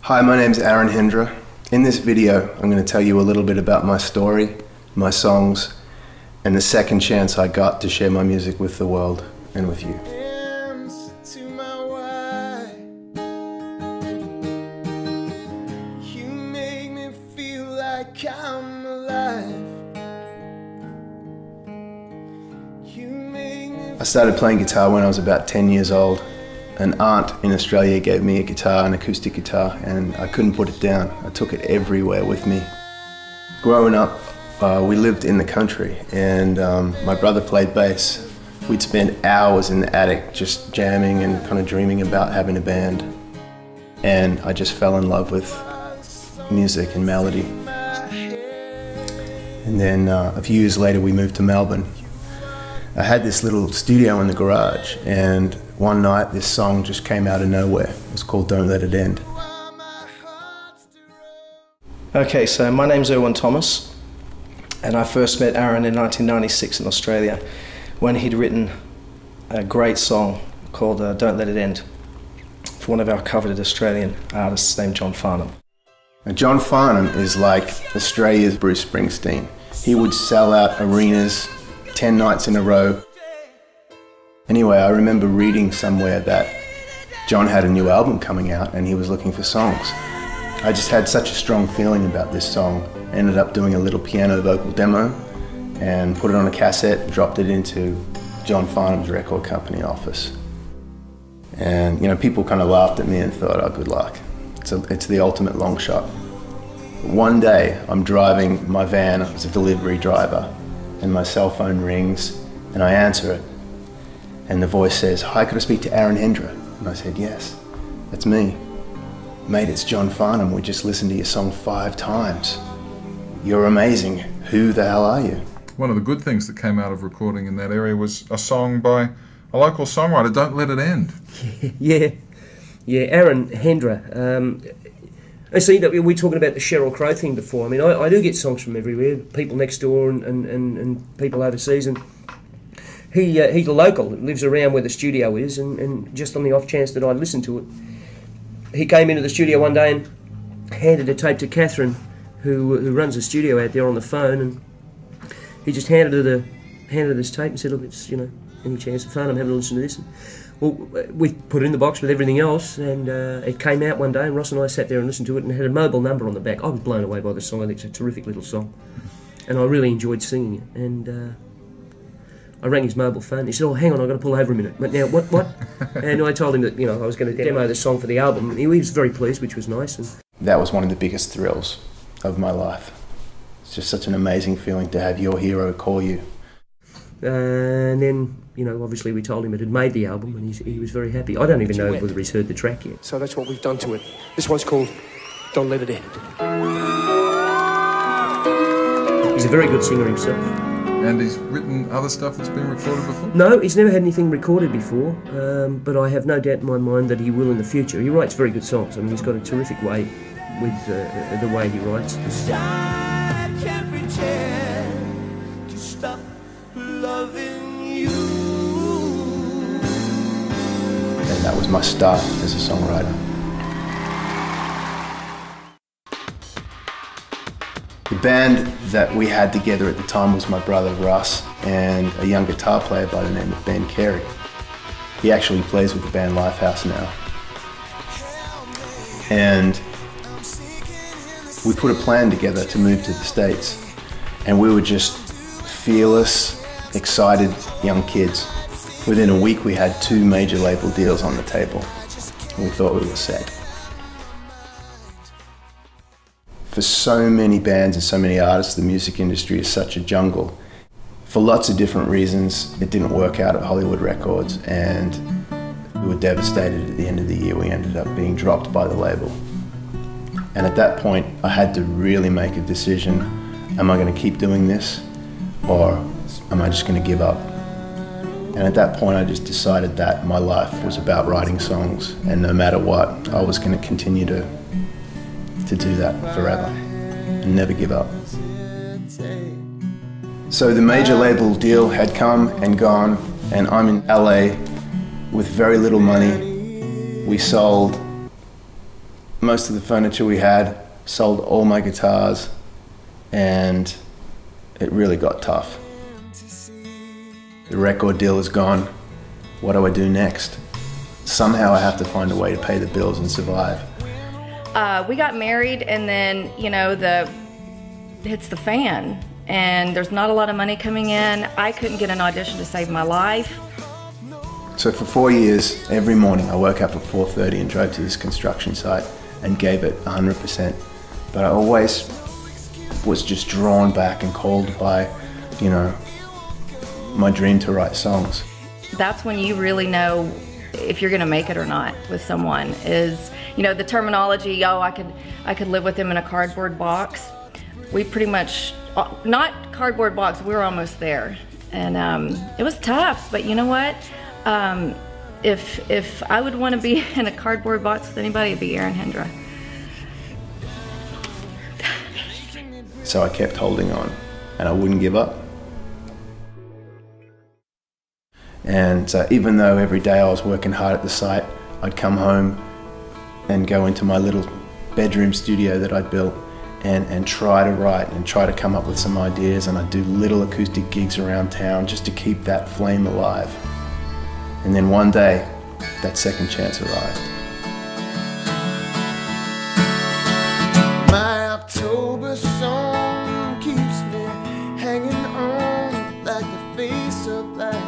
Hi, my name's Aaron Hendra. In this video, I'm going to tell you a little bit about my story, my songs, and the second chance I got to share my music with the world and with you. You make me feel like I'm alive. I started playing guitar when I was about 10 years old. An aunt in Australia gave me a guitar, an acoustic guitar, and I couldn't put it down. I took it everywhere with me. Growing up, we lived in the country, and my brother played bass. We'd spend hours in the attic just jamming and kind of dreaming about having a band. And I just fell in love with music and melody. And then a few years later, we moved to Melbourne. I had this little studio in the garage, and one night this song just came out of nowhere. It was called Don't Let It End. Okay, so my name's Erwin Thomas, and I first met Aaron in 1996 in Australia when he'd written a great song called Don't Let It End for one of our coveted Australian artists named John Farnham. Now, John Farnham is like Australia's Bruce Springsteen. He would sell out arenas 10 nights in a row. Anyway, I remember reading somewhere that John had a new album coming out and he was looking for songs. I just had such a strong feeling about this song. I ended up doing a little piano vocal demo and put it on a cassette, dropped it into John Farnham's record company office. And you know, people kind of laughed at me and thought, oh, good luck. It's the ultimate long shot. But one day, I'm driving my van as a delivery driver, and my cell phone rings, and I answer it. And the voice says, "Hi, could I speak to Aaron Hendra?" And I said, "Yes, that's me. Mate, it's John Farnham. We just listened to your song 5 times. You're amazing. Who the hell are you?" One of the good things that came out of recording in that area was a song by a local songwriter, Don't Let It End. Yeah, Aaron Hendra. I see that we were talking about the Sheryl Crow thing before. I mean, I do get songs from everywhere, people next door and people overseas, and he's a local, lives around where the studio is, and just on the off chance that I listened to it, he came into the studio one day and handed a tape to Catherine, who runs the studio out there on the phone, and he just handed her this tape and said, "Look, it's, you know, any chance of Farnham having a listen to this?" And, well, we put it in the box with everything else, and it came out one day, and Ross and I sat there and listened to it, and it had a mobile number on the back. I was blown away by the song. I think it's a terrific little song, and I really enjoyed singing it. And I rang his mobile phone. He said, "Oh, hang on, I've got to pull over a minute." But now, what? And I told him that, you know, I was going to demo the song for the album, and he was very pleased, which was nice. And that was one of the biggest thrills of my life. It's just such an amazing feeling to have your hero call you. And then, you know, obviously we told him it had made the album, and he was very happy. I don't even know whether he's heard the track yet. So that's what we've done to it. This one's called Don't Let It End. He's a very good singer himself. And he's written other stuff that's been recorded before? No, he's never had anything recorded before, but I have no doubt in my mind that he will in the future. He writes very good songs. I mean, he's got a terrific way with the way he writes. I can't pretend to stop loving you. And that was my start as a songwriter. The band that we had together at the time was my brother Russ and a young guitar player by the name of Ben Carey. He actually plays with the band Lifehouse now. And we put a plan together to move to the States, and we were just fearless, excited young kids. Within a week we had 2 major label deals on the table, and we thought we were set. For so many bands and so many artists, the music industry is such a jungle. For lots of different reasons, it didn't work out at Hollywood Records, and we were devastated at the end of the year. We ended up being dropped by the label. And at that point, I had to really make a decision. Am I going to keep doing this, or am I just going to give up? And at that point, I just decided that my life was about writing songs, and no matter what, I was going to continue to do that forever and never give up. So the major label deal had come and gone, and I'm in LA with very little money. We sold most of the furniture we had, sold all my guitars, and it really got tough. The record deal is gone. What do I do next? Somehow I have to find a way to pay the bills and survive. We got married, and then, you know, hits the fan, and there's not a lot of money coming in. I couldn't get an audition to save my life. So for 4 years, every morning I woke up at 4:30 and drove to this construction site and gave it 100%. But I always was just drawn back and called by, you know, my dream to write songs. That's when you really know if you're gonna make it or not with someone. Is, you know, the terminology, oh, I could live with them in a cardboard box. We pretty much, not cardboard box, we were almost there. And it was tough, but you know what? If I would want to be in a cardboard box with anybody, it'd be Aaron Hendra. So I kept holding on, and I wouldn't give up. And even though every day I was working hard at the site, I'd come home and go into my little bedroom studio that I'd built and try to write and try to come up with some ideas, and I'd do little acoustic gigs around town just to keep that flame alive. And then one day, that second chance arrived. My October song keeps me hanging on like the face of light.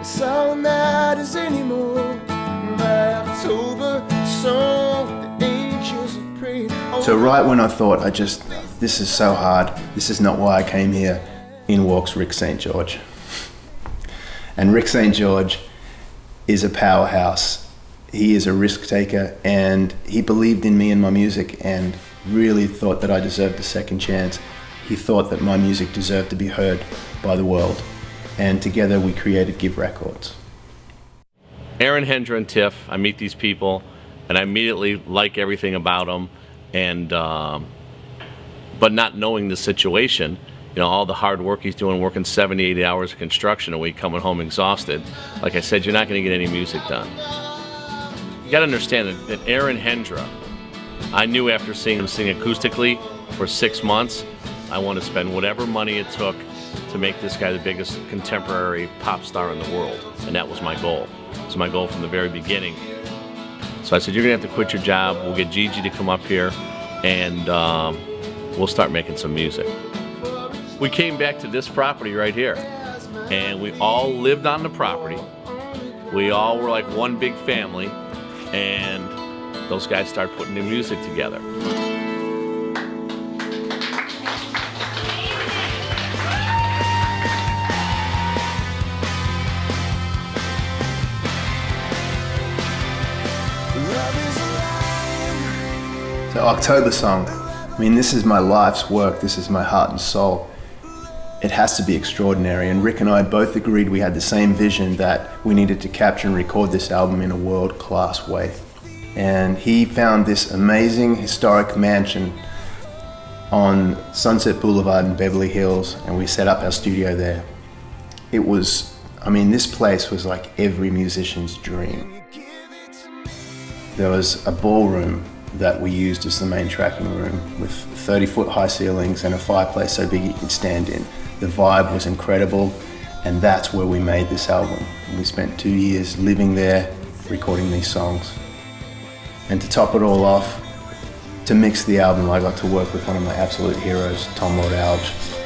It's all that matters anymore. My October song, the angels are praying. So right when I thought, this is so hard, this is not why I came here, in walks Rick St. George. And Rick St. George is a powerhouse. He is a risk taker, and he believed in me and my music and really thought that I deserved a second chance. He thought that my music deserved to be heard by the world. And together we created Give Records. Aaron Hendra and Tiff, I meet these people and I immediately like everything about them, and but not knowing the situation, you know, all the hard work he's doing, working 70, 80 hours of construction a week, coming home exhausted. Like I said, you're not going to get any music done. You got to understand that Aaron Hendra, I knew after seeing him sing acoustically for 6 months, I want to spend whatever money it took to make this guy the biggest contemporary pop star in the world. And that was my goal. It was my goal from the very beginning. So I said, you're going to have to quit your job. We'll get Gigi to come up here, and we'll start making some music. We came back to this property right here, and we all lived on the property. We all were like one big family, and those guys started putting new music together. The October song, I mean, this is my life's work, this is my heart and soul. It has to be extraordinary, and Rick and I both agreed we had the same vision, that we needed to capture and record this album in a world-class way. And he found this amazing historic mansion on Sunset Boulevard in Beverly Hills, and we set up our studio there. It was, I mean, this place was like every musician's dream. There was a ballroom that we used as the main tracking room with 30-foot high ceilings and a fireplace so big you could stand in. The vibe was incredible, and that's where we made this album. We spent 2 years living there, recording these songs. And to top it all off, to mix the album, I got to work with one of my absolute heroes, Lord-Alge.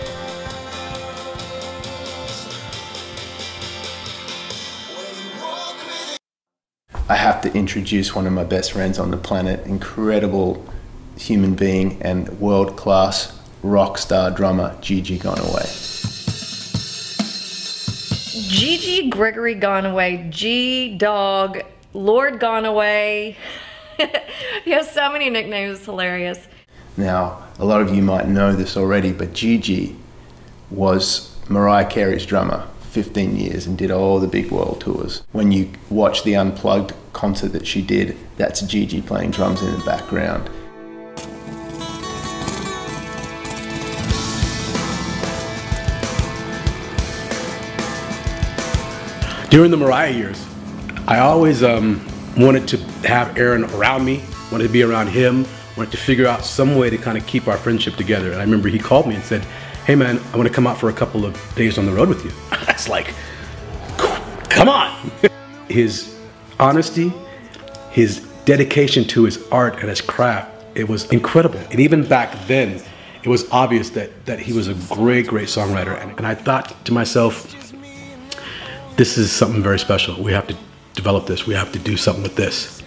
I have to introduce one of my best friends on the planet, incredible human being and world-class rock star drummer, Gigi Gonaway. Gigi Gregory Gonaway, G-Dog, Lord Gonaway. He has so many nicknames, it's hilarious. Now, a lot of you might know this already, but Gigi was Mariah Carey's drummer 15 years and did all the big world tours. When you watch the Unplugged concert that she did, that's Gigi playing drums in the background. During the Mariah years, I always wanted to have Aaron around me wanted to be around him, wanted to figure out some way to kind of keep our friendship together. And I remember he called me and said, hey man, I want to come out for a couple of days on the road with you. I was like, come on. His honesty, his dedication to his art and his craft, it was incredible. And even back then, it was obvious that he was a great, great songwriter. And I thought to myself, this is something very special. We have to develop this. We have to do something with this.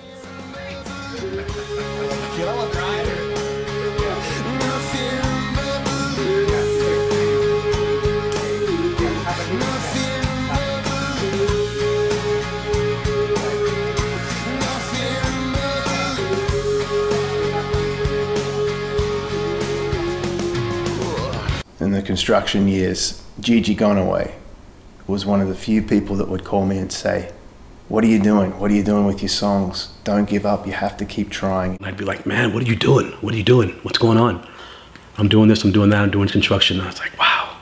In the construction years, Gigi Gonaway was one of the few people that would call me and say, what are you doing? What are you doing with your songs? Don't give up, you have to keep trying. And I'd be like, man, what are you doing? What are you doing? What's going on? I'm doing this, I'm doing that, I'm doing construction. And I was like, wow.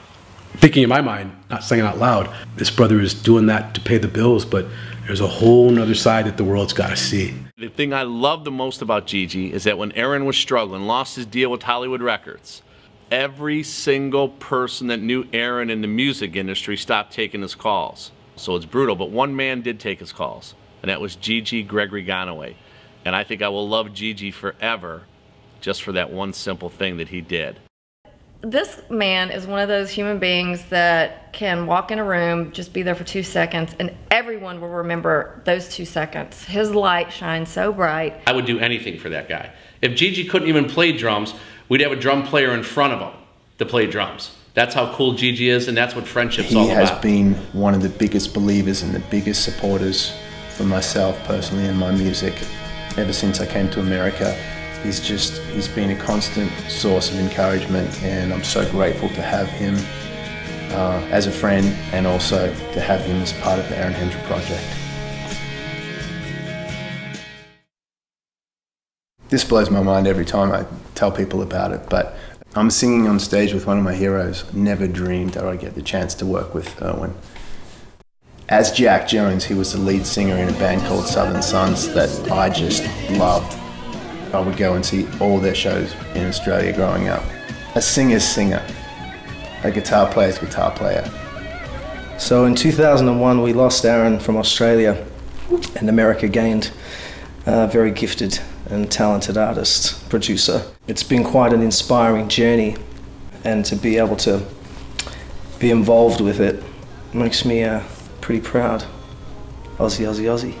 Thinking in my mind, not saying it out loud, this brother is doing that to pay the bills, but there's a whole nother side that the world's got to see. The thing I love the most about Gigi is that when Aaron was struggling, lost his deal with Hollywood Records, every single person that knew Aaron in the music industry stopped taking his calls. So it's brutal, but one man did take his calls, and that was Gigi Gregory Gonaway. And I think I will love Gigi forever just for that one simple thing that he did. This man is one of those human beings that can walk in a room, just be there for 2 seconds, and everyone will remember those 2 seconds. His light shines so bright. I would do anything for that guy. If Gigi couldn't even play drums, we'd have a drum player in front of him to play drums. That's how cool Gigi is, and that's what friendship's all about. He has been one of the biggest believers and the biggest supporters for myself personally in my music. Ever since I came to America, he's been a constant source of encouragement, and I'm so grateful to have him as a friend, and also to have him as part of the Aaron Hendra project. This blows my mind every time I tell people about it, but I'm singing on stage with one of my heroes. Never dreamed that I'd get the chance to work with Erwin. As Jack Jones, he was the lead singer in a band called Southern Sons that I just loved. I would go and see all their shows in Australia growing up. A singer's singer, a guitar player's guitar player. So in 2001 we lost Aaron from Australia, and America gained a very gifted and talented artist, producer. It's been quite an inspiring journey, and to be able to be involved with it makes me pretty proud. Aussie, Aussie, Aussie.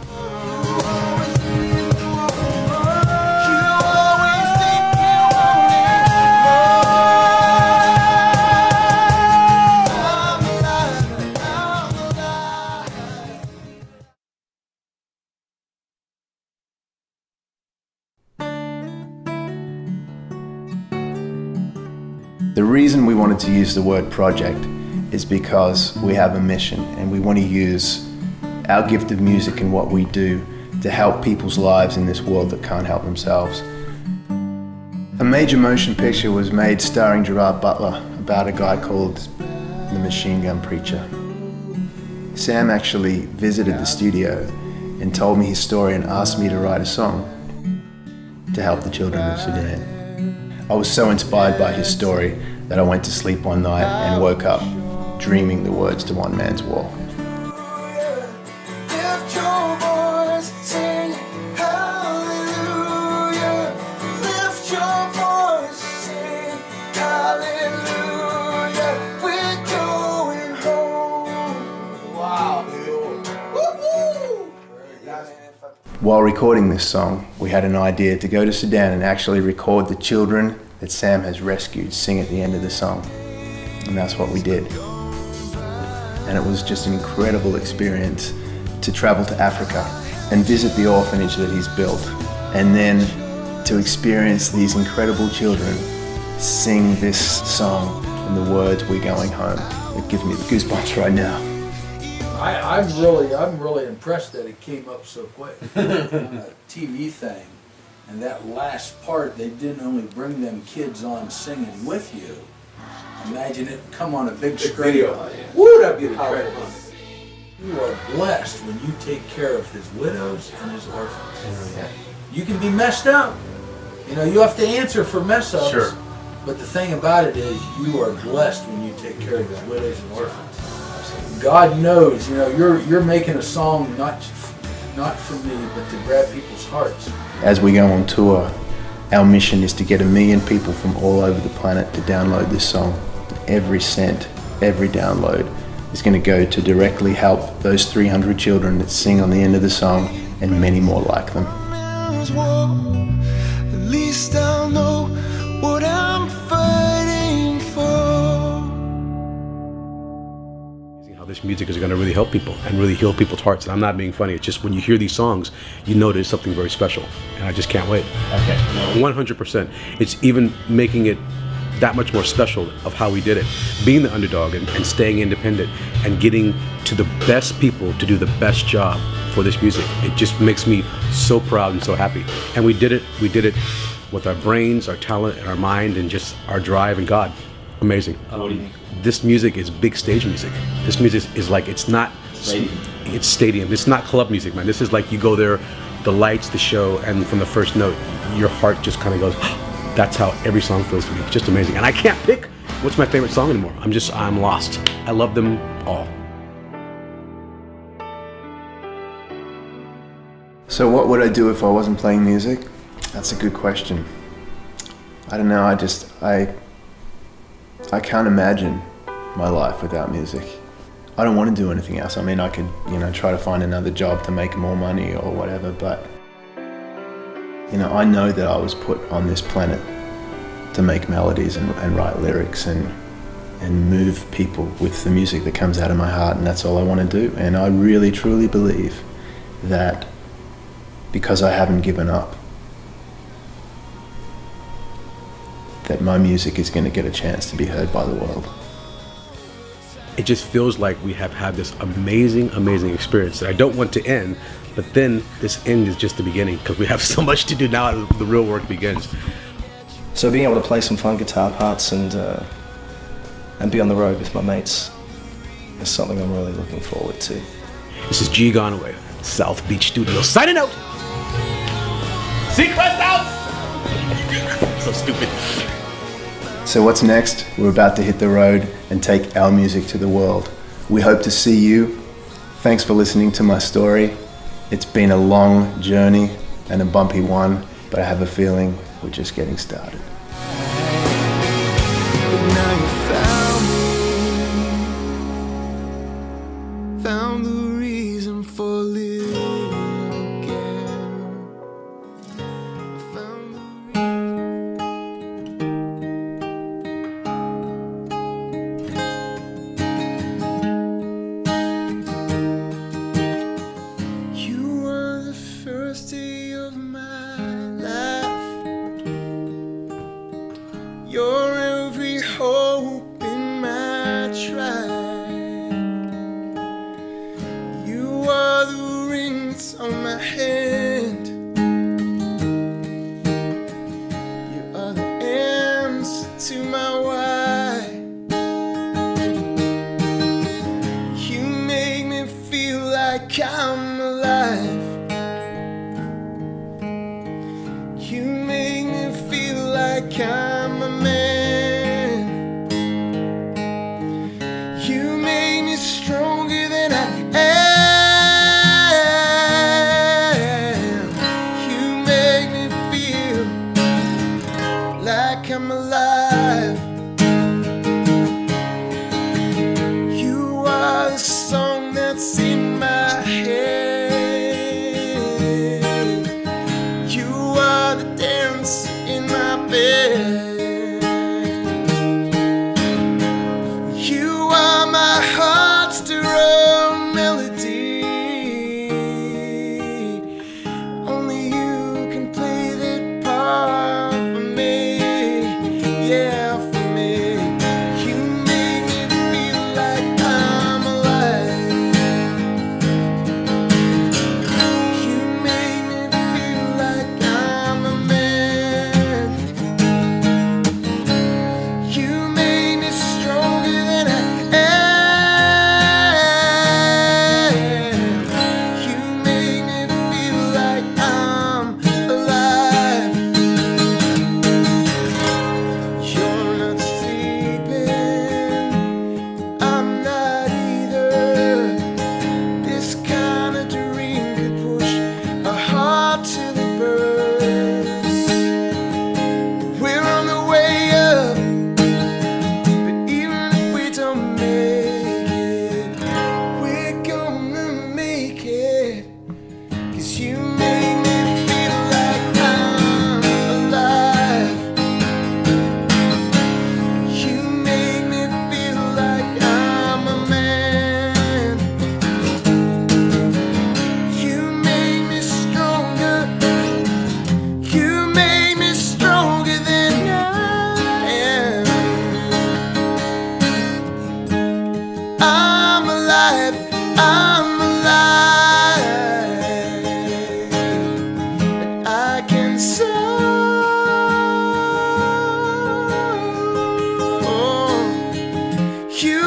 The reason we wanted to use the word project is because we have a mission, and we want to use our gift of music and what we do to help people's lives in this world that can't help themselves. A major motion picture was made starring Gerard Butler about a guy called the Machine Gun Preacher. Sam actually visited the studio and told me his story and asked me to write a song to help the children of Sudan. I was so inspired by his story that I went to sleep one night and woke up dreaming the words to One Man's War. Lift your voice, sing hallelujah. Lift your voice, sing hallelujah. We're going home. Wow, dude. Woo-hoo! While recording this song, we had an idea to go to Sudan and actually record the children that Sam has rescued sing at the end of the song. And that's what we did. And it was just an incredible experience to travel to Africa and visit the orphanage that he's built, and then to experience these incredible children sing this song and the words "We're Going Home." It gives me the goosebumps right now. I'm really impressed that it came up so quick on a TV thing. And that last part, they didn't only bring them kids on singing with you. Imagine it come on a big screen. Video. Woo, that'd be powerful. You are blessed when you take care of his widows and his orphans. You can be messed up. You know, you have to answer for mess ups. Sure. But the thing about it is, you are blessed when you take care of the widows and orphans. God knows, you know, you're making a song not for me, but to grab people's hearts. As we go on tour, our mission is to get 1 million people from all over the planet to download this song. Every cent, every download is going to go to directly help those 300 children that sing on the end of the song, and many more like them. At least I'll know what I'm fighting for. How this music is going to really help people and really heal people's hearts. And I'm not being funny. It's just when you hear these songs, you know there's something very special. And I just can't wait. Okay. 100%. It's even making it that much more special of how we did it. Being the underdog and staying independent and getting to the best people to do the best job for this music. It just makes me so proud and so happy. And we did it with our brains, our talent, and our mind, and just our drive and God. Amazing. What do you think? This music is big stage music. This music is like, it's not, it's stadium. It's not club music, man. This is like you go there, the lights, the show, and from the first note, your heart just kind of goes, that's how every song feels to me. It's just amazing. And I can't pick what's my favorite song anymore. I'm lost. I love them all. So what would I do if I wasn't playing music? That's a good question. I don't know, I can't imagine my life without music. I don't want to do anything else. I mean, I could, you know, try to find another job to make more money or whatever, but, you know, I know that I was put on this planet to make melodies and write lyrics and move people with the music that comes out of my heart, and that's all I want to do. And I really, truly believe that because I haven't given up, that my music is going to get a chance to be heard by the world. It just feels like we have had this amazing, amazing experience that I don't want to end, but then this end is just the beginning because we have so much to do now. The real work begins. So being able to play some fun guitar parts and be on the road with my mates is something I'm really looking forward to. This is G. Gonaway, South Beach Studios, signing out. Seacrest out! So stupid. So what's next? We're about to hit the road and take our music to the world. We hope to see you. Thanks for listening to my story. It's been a long journey and a bumpy one, but I have a feeling we're just getting started. Now you found the reason for living again. Found the You were the first day of my life. You're every hope in my tribe. You are the rings on my hand. You are the answer to my why. You make me feel like I'm alive. You make me feel like I'm a man. You make me stronger than I am. You make me feel like I'm alive. You are the song that's in my head. I'm alive, I'm alive, and I can say, you